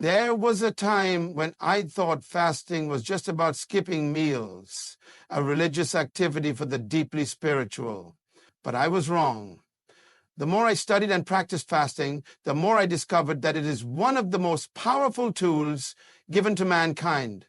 There was a time when I thought fasting was just about skipping meals, a religious activity for the deeply spiritual. But I was wrong. The more I studied and practiced fasting, the more I discovered that it is one of the most powerful tools given to mankind.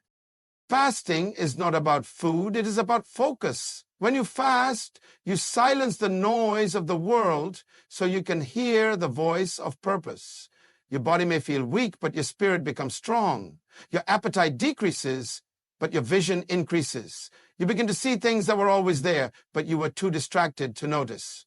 Fasting is not about food, it is about focus. When you fast, you silence the noise of the world so you can hear the voice of purpose. Your body may feel weak, but your spirit becomes strong. Your appetite decreases, but your vision increases. You begin to see things that were always there, but you were too distracted to notice.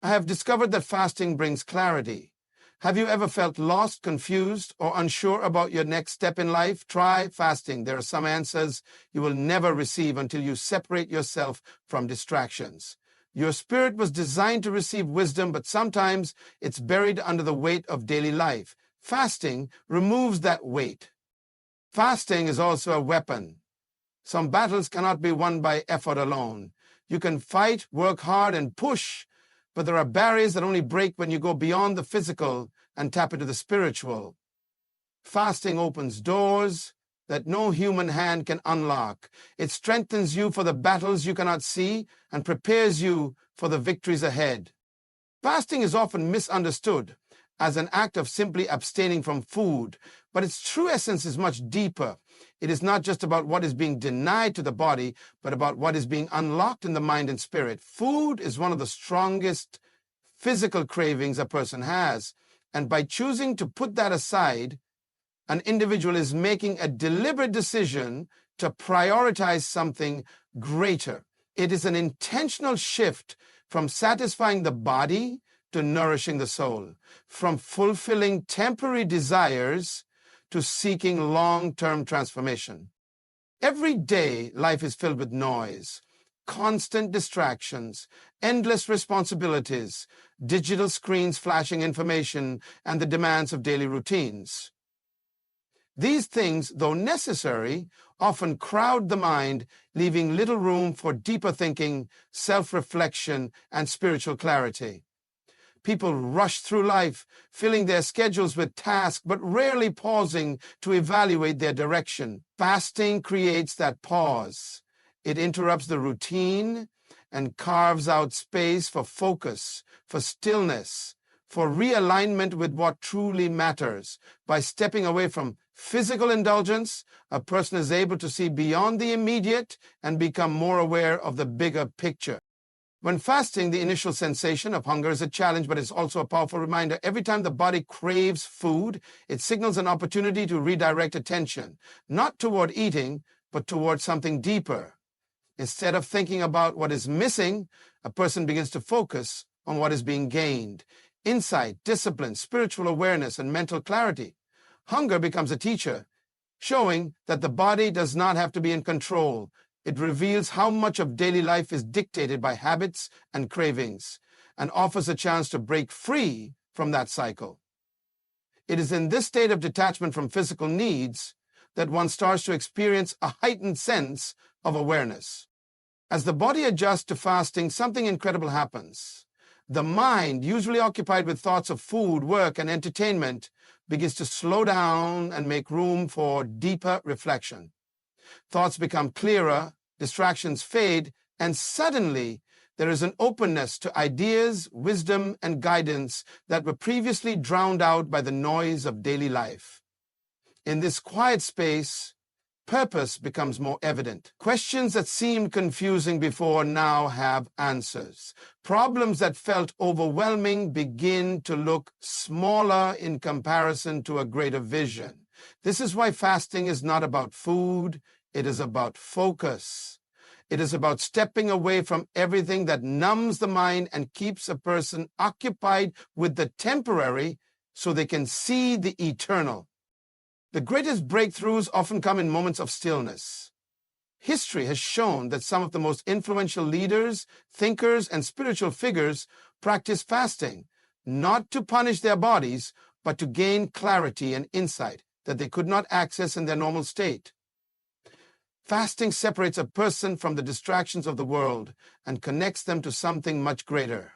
I have discovered that fasting brings clarity. Have you ever felt lost, confused, or unsure about your next step in life? Try fasting. There are some answers you will never receive until you separate yourself from distractions. Your spirit was designed to receive wisdom, but sometimes it's buried under the weight of daily life. Fasting removes that weight. Fasting is also a weapon. Some battles cannot be won by effort alone. You can fight, work hard, and push, but there are barriers that only break when you go beyond the physical and tap into the spiritual. Fasting opens doors that no human hand can unlock. It strengthens you for the battles you cannot see and prepares you for the victories ahead. Fasting is often misunderstood as an act of simply abstaining from food, but its true essence is much deeper. It is not just about what is being denied to the body, but about what is being unlocked in the mind and spirit. Food is one of the strongest physical cravings a person has, and by choosing to put that aside, an individual is making a deliberate decision to prioritize something greater. It is an intentional shift from satisfying the body to nourishing the soul, from fulfilling temporary desires to seeking long-term transformation. Every day, life is filled with noise, constant distractions, endless responsibilities, digital screens flashing information, and the demands of daily routines. These things, though necessary, often crowd the mind, leaving little room for deeper thinking, self-reflection, and spiritual clarity. People rush through life, filling their schedules with tasks, but rarely pausing to evaluate their direction. Fasting creates that pause. It interrupts the routine and carves out space for focus, for stillness, for realignment with what truly matters. By stepping away from physical indulgence, a person is able to see beyond the immediate and become more aware of the bigger picture. When fasting, the initial sensation of hunger is a challenge, but it's also a powerful reminder. Every time the body craves food, it signals an opportunity to redirect attention, not toward eating, but toward something deeper. Instead of thinking about what is missing, a person begins to focus on what is being gained. Insight, discipline, spiritual awareness, and mental clarity. Hunger becomes a teacher, showing that the body does not have to be in control. It reveals how much of daily life is dictated by habits and cravings, and offers a chance to break free from that cycle. It is in this state of detachment from physical needs that one starts to experience a heightened sense of awareness. As the body adjusts to fasting, something incredible happens. The mind, usually occupied with thoughts of food, work, and entertainment, begins to slow down and make room for deeper reflection. Thoughts become clearer, distractions fade, and suddenly there is an openness to ideas, wisdom, and guidance that were previously drowned out by the noise of daily life. In this quiet space, purpose becomes more evident. Questions that seemed confusing before now have answers. Problems that felt overwhelming begin to look smaller in comparison to a greater vision. This is why fasting is not about food, it is about focus. It is about stepping away from everything that numbs the mind and keeps a person occupied with the temporary so they can see the eternal. The greatest breakthroughs often come in moments of stillness. History has shown that some of the most influential leaders, thinkers, and spiritual figures practice fasting, not to punish their bodies, but to gain clarity and insight that they could not access in their normal state. Fasting separates a person from the distractions of the world and connects them to something much greater.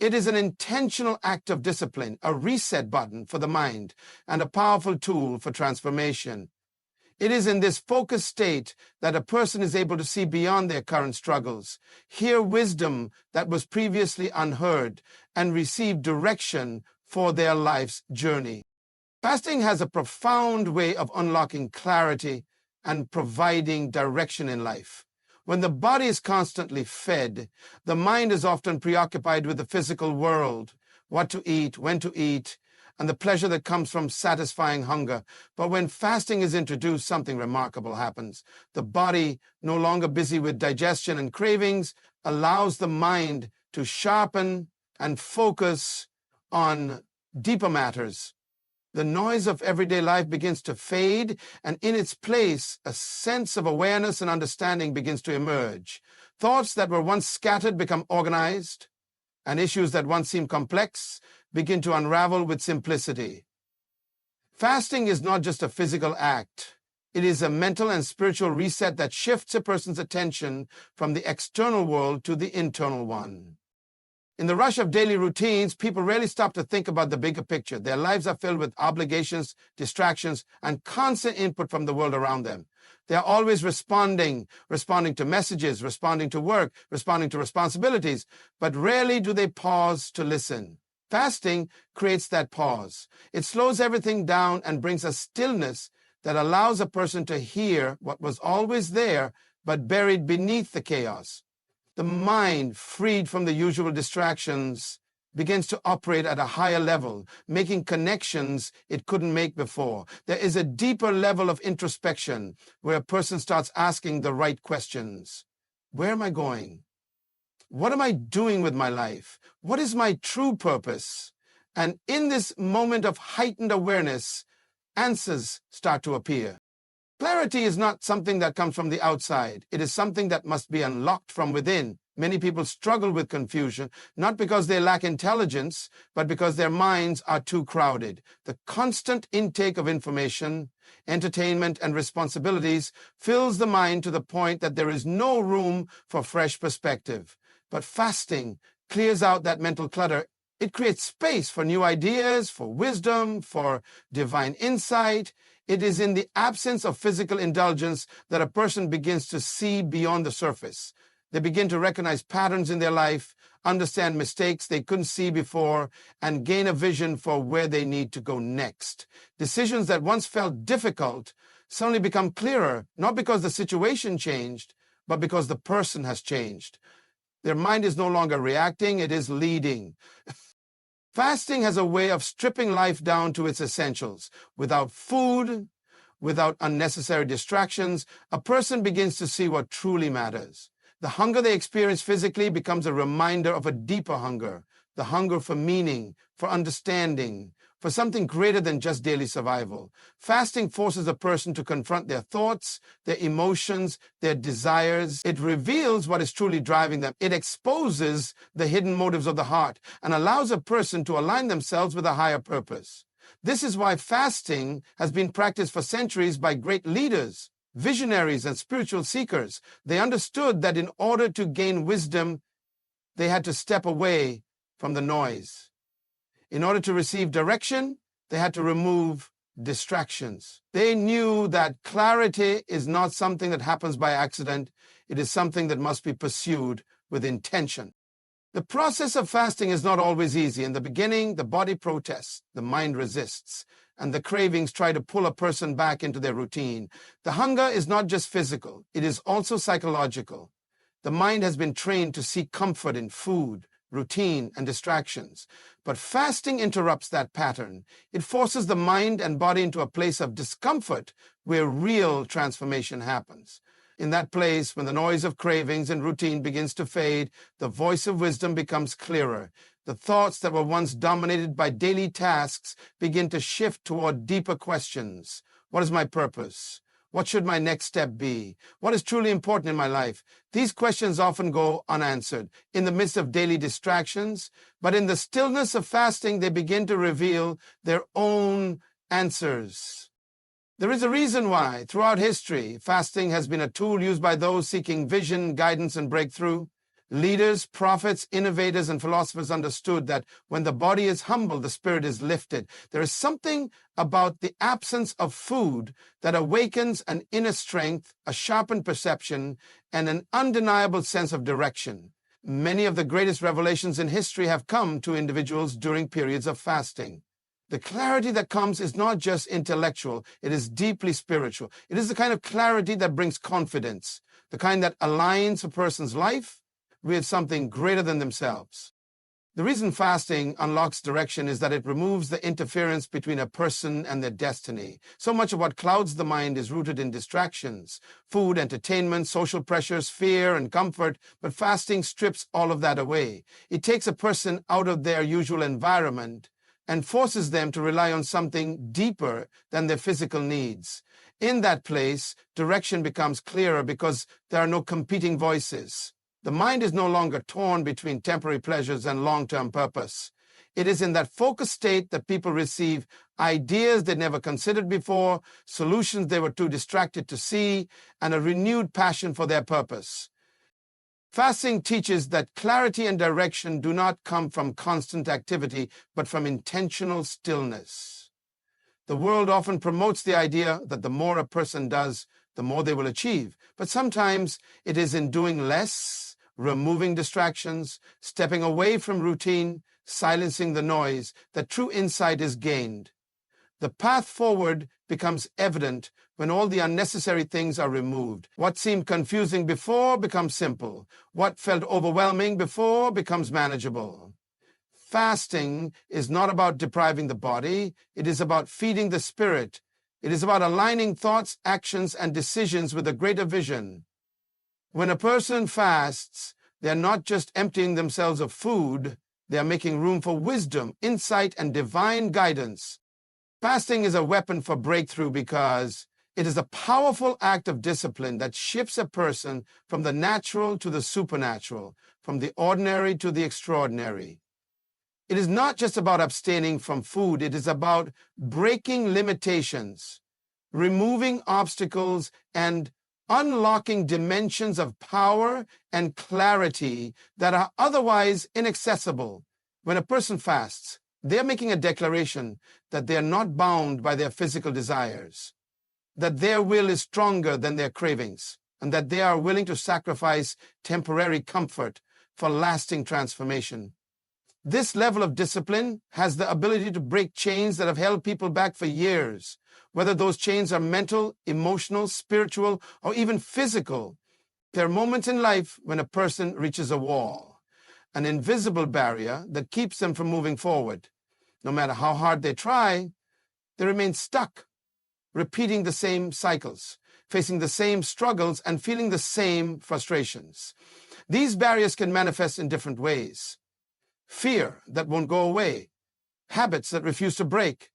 It is an intentional act of discipline, a reset button for the mind, and a powerful tool for transformation. It is in this focused state that a person is able to see beyond their current struggles, hear wisdom that was previously unheard, and receive direction for their life's journey. Fasting has a profound way of unlocking clarity and providing direction in life. When the body is constantly fed, the mind is often preoccupied with the physical world, what to eat, when to eat, and the pleasure that comes from satisfying hunger. But when fasting is introduced, something remarkable happens. The body, no longer busy with digestion and cravings, allows the mind to sharpen and focus on deeper matters. The noise of everyday life begins to fade, and in its place, a sense of awareness and understanding begins to emerge. Thoughts that were once scattered become organized, and issues that once seemed complex begin to unravel with simplicity. Fasting is not just a physical act. It is a mental and spiritual reset that shifts a person's attention from the external world to the internal one. In the rush of daily routines, people rarely stop to think about the bigger picture. Their lives are filled with obligations, distractions, and constant input from the world around them. They are always responding to messages, responding to work, responding to responsibilities, but rarely do they pause to listen. Fasting creates that pause. It slows everything down and brings a stillness that allows a person to hear what was always there, but buried beneath the chaos. The mind, freed from the usual distractions, begins to operate at a higher level, making connections it couldn't make before. There is a deeper level of introspection where a person starts asking the right questions. Where am I going? What am I doing with my life? What is my true purpose? And in this moment of heightened awareness, answers start to appear. Clarity is not something that comes from the outside. It is something that must be unlocked from within. Many people struggle with confusion, not because they lack intelligence, but because their minds are too crowded. The constant intake of information, entertainment, and responsibilities fills the mind to the point that there is no room for fresh perspective. But fasting clears out that mental clutter. It creates space for new ideas, for wisdom, for divine insight. It is in the absence of physical indulgence that a person begins to see beyond the surface. They begin to recognize patterns in their life, understand mistakes they couldn't see before, and gain a vision for where they need to go next. Decisions that once felt difficult suddenly become clearer, not because the situation changed, but because the person has changed. Their mind is no longer reacting, it is leading. Fasting has a way of stripping life down to its essentials. Without food, without unnecessary distractions, a person begins to see what truly matters. The hunger they experience physically becomes a reminder of a deeper hunger, the hunger for meaning, for understanding, for something greater than just daily survival. Fasting forces a person to confront their thoughts, their emotions, their desires. It reveals what is truly driving them. It exposes the hidden motives of the heart and allows a person to align themselves with a higher purpose. This is why fasting has been practiced for centuries by great leaders, visionaries, and spiritual seekers. They understood that in order to gain wisdom, they had to step away from the noise. In order to receive direction, they had to remove distractions. They knew that clarity is not something that happens by accident. It is something that must be pursued with intention. The process of fasting is not always easy. In the beginning, the body protests, the mind resists, and the cravings try to pull a person back into their routine. The hunger is not just physical, it is also psychological. The mind has been trained to seek comfort in food, routine, and distractions. But fasting interrupts that pattern. It forces the mind and body into a place of discomfort where real transformation happens. In that place, when the noise of cravings and routine begins to fade, the voice of wisdom becomes clearer. The thoughts that were once dominated by daily tasks begin to shift toward deeper questions. What is my purpose? What should my next step be? What is truly important in my life? These questions often go unanswered in the midst of daily distractions, but in the stillness of fasting, they begin to reveal their own answers. There is a reason why, throughout history, fasting has been a tool used by those seeking vision, guidance, and breakthrough. Leaders, prophets, innovators, and philosophers understood that when the body is humble, the spirit is lifted. There is something about the absence of food that awakens an inner strength, a sharpened perception, and an undeniable sense of direction. Many of the greatest revelations in history have come to individuals during periods of fasting. The clarity that comes is not just intellectual, it is deeply spiritual. It is the kind of clarity that brings confidence, the kind that aligns a person's life with something greater than themselves. The reason fasting unlocks direction is that it removes the interference between a person and their destiny. So much of what clouds the mind is rooted in distractions, food, entertainment, social pressures, fear, and comfort, but fasting strips all of that away. It takes a person out of their usual environment and forces them to rely on something deeper than their physical needs. In that place, direction becomes clearer because there are no competing voices. The mind is no longer torn between temporary pleasures and long-term purpose. It is in that focused state that people receive ideas they never considered before, solutions they were too distracted to see, and a renewed passion for their purpose. Fasting teaches that clarity and direction do not come from constant activity, but from intentional stillness. The world often promotes the idea that the more a person does, the more they will achieve. But sometimes it is in doing less, removing distractions, stepping away from routine, silencing the noise, that true insight is gained. The path forward becomes evident when all the unnecessary things are removed. What seemed confusing before becomes simple. What felt overwhelming before becomes manageable. Fasting is not about depriving the body. It is about feeding the spirit. It is about aligning thoughts, actions, and decisions with a greater vision. When a person fasts, they are not just emptying themselves of food, they are making room for wisdom, insight, and divine guidance. Fasting is a weapon for breakthrough because it is a powerful act of discipline that shifts a person from the natural to the supernatural, from the ordinary to the extraordinary. It is not just about abstaining from food, it is about breaking limitations, removing obstacles, and unlocking dimensions of power and clarity that are otherwise inaccessible. When a person fasts, they are making a declaration that they are not bound by their physical desires, that their will is stronger than their cravings, and that they are willing to sacrifice temporary comfort for lasting transformation. This level of discipline has the ability to break chains that have held people back for years, whether those chains are mental, emotional, spiritual, or even physical. There are moments in life when a person reaches a wall, an invisible barrier that keeps them from moving forward. No matter how hard they try, they remain stuck, repeating the same cycles, facing the same struggles, and feeling the same frustrations. These barriers can manifest in different ways. Fear that won't go away, habits that refuse to break,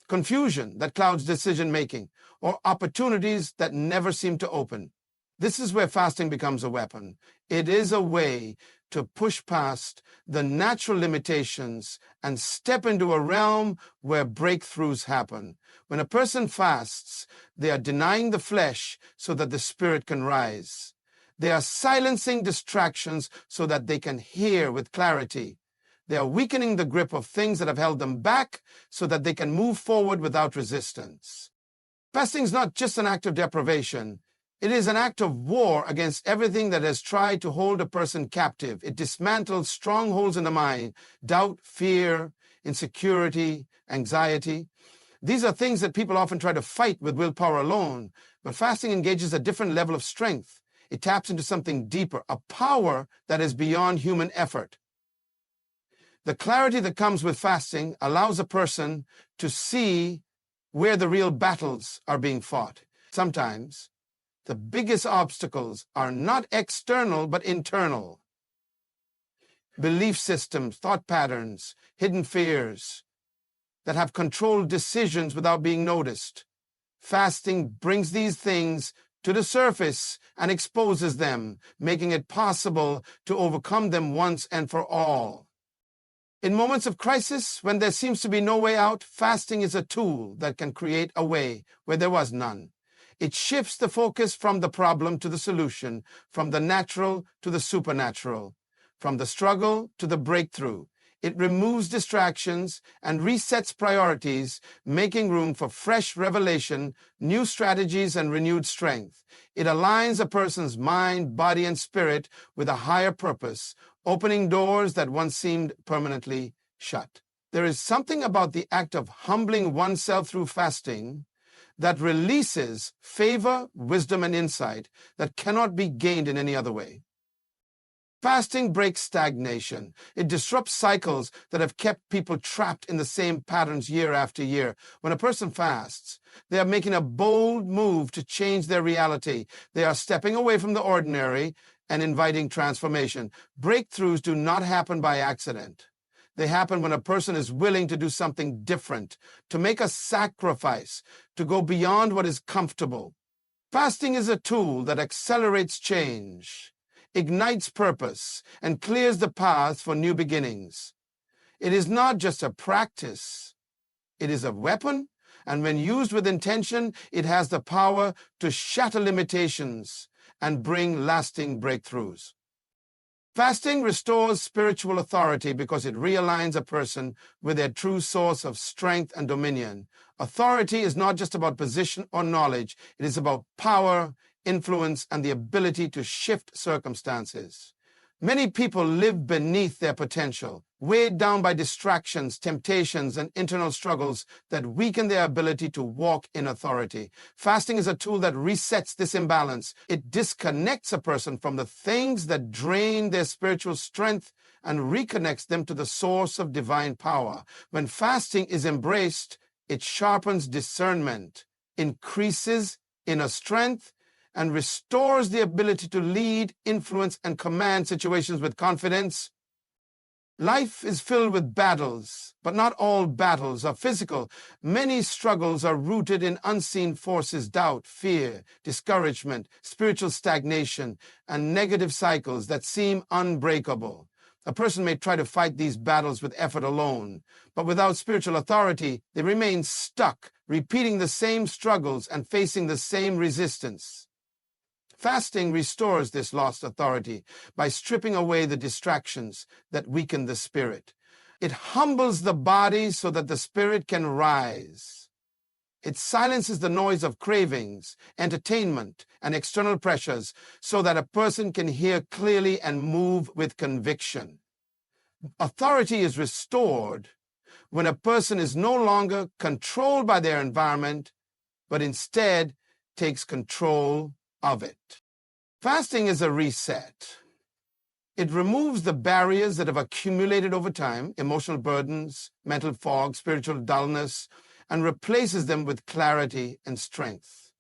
confusion that clouds decision-making, or opportunities that never seem to open. This is where fasting becomes a weapon. It is a way to push past the natural limitations and step into a realm where breakthroughs happen. When a person fasts, they are denying the flesh so that the spirit can rise. They are silencing distractions so that they can hear with clarity. They are weakening the grip of things that have held them back so that they can move forward without resistance. Fasting is not just an act of deprivation. It is an act of war against everything that has tried to hold a person captive. It dismantles strongholds in the mind, doubt, fear, insecurity, anxiety. These are things that people often try to fight with willpower alone, but fasting engages a different level of strength. It taps into something deeper, a power that is beyond human effort. The clarity that comes with fasting allows a person to see where the real battles are being fought. Sometimes the biggest obstacles are not external, but internal. Belief systems, thought patterns, hidden fears that have controlled decisions without being noticed. Fasting brings these things to the surface and exposes them, making it possible to overcome them once and for all. In moments of crisis, when there seems to be no way out, fasting is a tool that can create a way where there was none. It shifts the focus from the problem to the solution, from the natural to the supernatural. from the struggle to the breakthrough. It removes distractions and resets priorities, making room for fresh revelation, new strategies, and renewed strength. It aligns a person's mind, body, and spirit with a higher purpose, opening doors that once seemed permanently shut. There is something about the act of humbling oneself through fasting that releases favor, wisdom, and insight that cannot be gained in any other way. Fasting breaks stagnation. It disrupts cycles that have kept people trapped in the same patterns year after year. When a person fasts, they are making a bold move to change their reality. They are stepping away from the ordinary and inviting transformation. Breakthroughs do not happen by accident. They happen when a person is willing to do something different, to make a sacrifice, to go beyond what is comfortable. Fasting is a tool that accelerates change, ignites purpose, and clears the path for new beginnings. It is not just a practice. It is a weapon, and when used with intention, it has the power to shatter limitations and bring lasting breakthroughs. Fasting restores spiritual authority because it realigns a person with their true source of strength and dominion. Authority is not just about position or knowledge. It is about power, influence, and the ability to shift circumstances. Many people live beneath their potential, weighed down by distractions, temptations, and internal struggles that weaken their ability to walk in authority. Fasting is a tool that resets this imbalance. It disconnects a person from the things that drain their spiritual strength and reconnects them to the source of divine power. When fasting is embraced, it sharpens discernment, increases inner strength, and restores the ability to lead, influence, and command situations with confidence. Life is filled with battles, but not all battles are physical. Many struggles are rooted in unseen forces: doubt, fear, discouragement, spiritual stagnation, and negative cycles that seem unbreakable. A person may try to fight these battles with effort alone, but without spiritual authority, they remain stuck, repeating the same struggles and facing the same resistance. Fasting restores this lost authority by stripping away the distractions that weaken the spirit. It humbles the body so that the spirit can rise. It silences the noise of cravings, entertainment, and external pressures so that a person can hear clearly and move with conviction. Authority is restored when a person is no longer controlled by their environment, but instead takes control of it. Fasting is a reset. It removes the barriers that have accumulated over time, emotional burdens, mental fog, spiritual dullness, and replaces them with clarity and strength.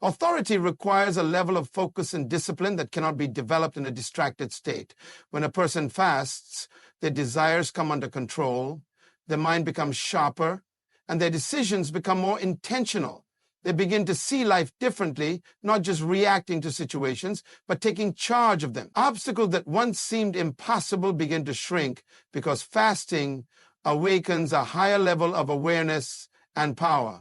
Authority requires a level of focus and discipline that cannot be developed in a distracted state. When a person fasts, their desires come under control, their mind becomes sharper, and their decisions become more intentional. They begin to see life differently, not just reacting to situations, but taking charge of them. Obstacles that once seemed impossible begin to shrink because fasting awakens a higher level of awareness and power.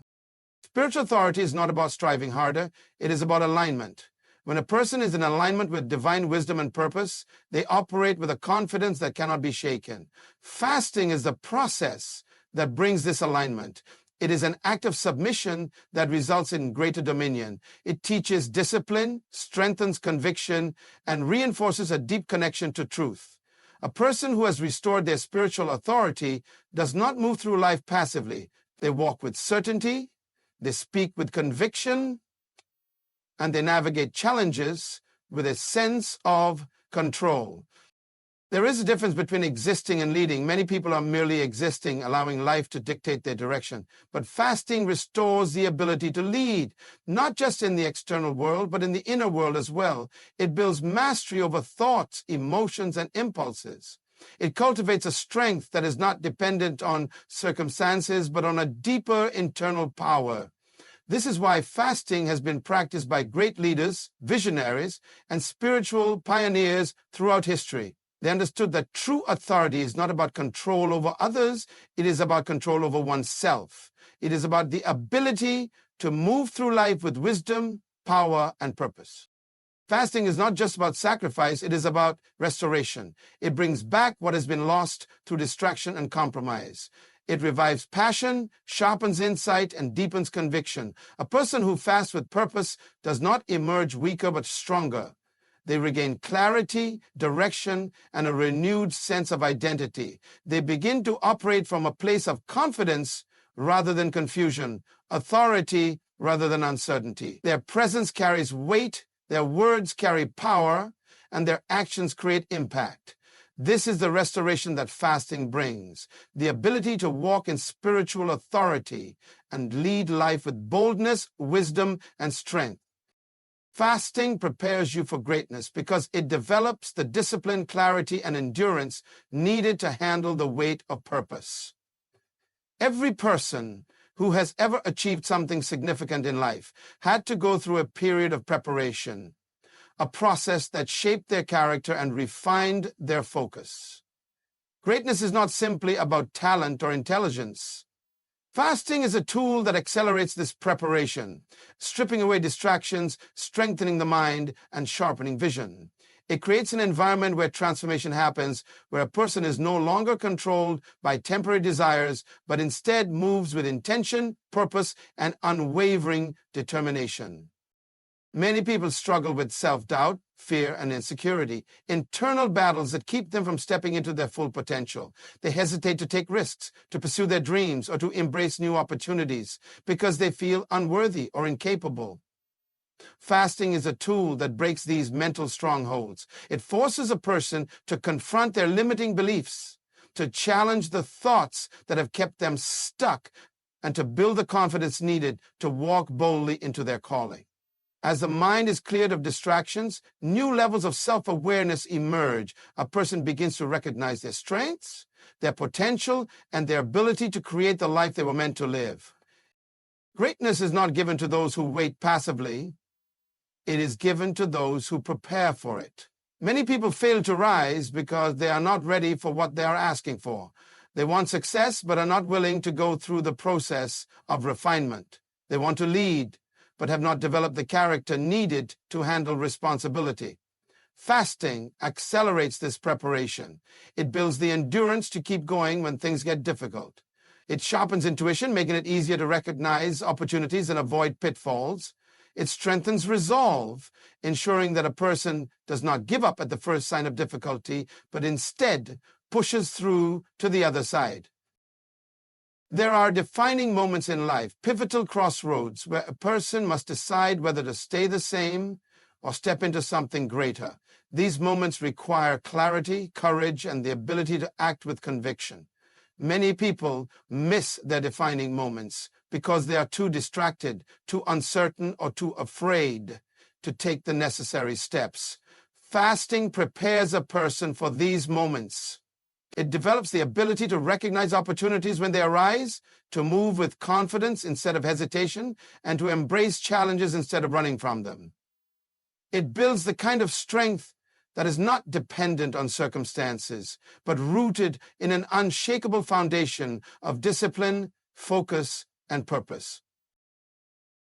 Spiritual authority is not about striving harder. It is about alignment. When a person is in alignment with divine wisdom and purpose, they operate with a confidence that cannot be shaken. Fasting is the process that brings this alignment. It is an act of submission that results in greater dominion. It teaches discipline, strengthens conviction, and reinforces a deep connection to truth. A person who has restored their spiritual authority does not move through life passively. They walk with certainty, they speak with conviction, and they navigate challenges with a sense of control. There is a difference between existing and leading. Many people are merely existing, allowing life to dictate their direction. But fasting restores the ability to lead, not just in the external world, but in the inner world as well. It builds mastery over thoughts, emotions, and impulses. It cultivates a strength that is not dependent on circumstances, but on a deeper internal power. This is why fasting has been practiced by great leaders, visionaries, and spiritual pioneers throughout history. They understood that true authority is not about control over others. It is about control over oneself. It is about the ability to move through life with wisdom, power, and purpose. Fasting is not just about sacrifice, it is about restoration. It brings back what has been lost through distraction and compromise. It revives passion, sharpens insight, and deepens conviction. A person who fasts with purpose does not emerge weaker but stronger. They regain clarity, direction, and a renewed sense of identity. They begin to operate from a place of confidence rather than confusion, authority rather than uncertainty. Their presence carries weight, their words carry power, and their actions create impact. This is the restoration that fasting brings, the ability to walk in spiritual authority and lead life with boldness, wisdom, and strength. Fasting prepares you for greatness because it develops the discipline, clarity, and endurance needed to handle the weight of purpose. Every person who has ever achieved something significant in life had to go through a period of preparation, a process that shaped their character and refined their focus. Greatness is not simply about talent or intelligence. Fasting is a tool that accelerates this preparation, stripping away distractions, strengthening the mind, and sharpening vision. It creates an environment where transformation happens, where a person is no longer controlled by temporary desires, but instead moves with intention, purpose, and unwavering determination. Many people struggle with self-doubt, fear, and insecurity, internal battles that keep them from stepping into their full potential. They hesitate to take risks, to pursue their dreams, or to embrace new opportunities because they feel unworthy or incapable. Fasting is a tool that breaks these mental strongholds. It forces a person to confront their limiting beliefs, to challenge the thoughts that have kept them stuck, and to build the confidence needed to walk boldly into their calling. As the mind is cleared of distractions, new levels of self-awareness emerge. A person begins to recognize their strengths, their potential, and their ability to create the life they were meant to live. Greatness is not given to those who wait passively. It is given to those who prepare for it. Many people fail to rise because they are not ready for what they are asking for. They want success but are not willing to go through the process of refinement. They want to lead but have not developed the character needed to handle responsibility. Fasting accelerates this preparation. It builds the endurance to keep going when things get difficult. It sharpens intuition, making it easier to recognize opportunities and avoid pitfalls. It strengthens resolve, ensuring that a person does not give up at the first sign of difficulty, but instead pushes through to the other side. There are defining moments in life, pivotal crossroads, where a person must decide whether to stay the same or step into something greater. These moments require clarity, courage, and the ability to act with conviction. Many people miss their defining moments because they are too distracted, too uncertain, or too afraid to take the necessary steps. Fasting prepares a person for these moments. It develops the ability to recognize opportunities when they arise, to move with confidence instead of hesitation, and to embrace challenges instead of running from them. It builds the kind of strength that is not dependent on circumstances, but rooted in an unshakable foundation of discipline, focus, and purpose.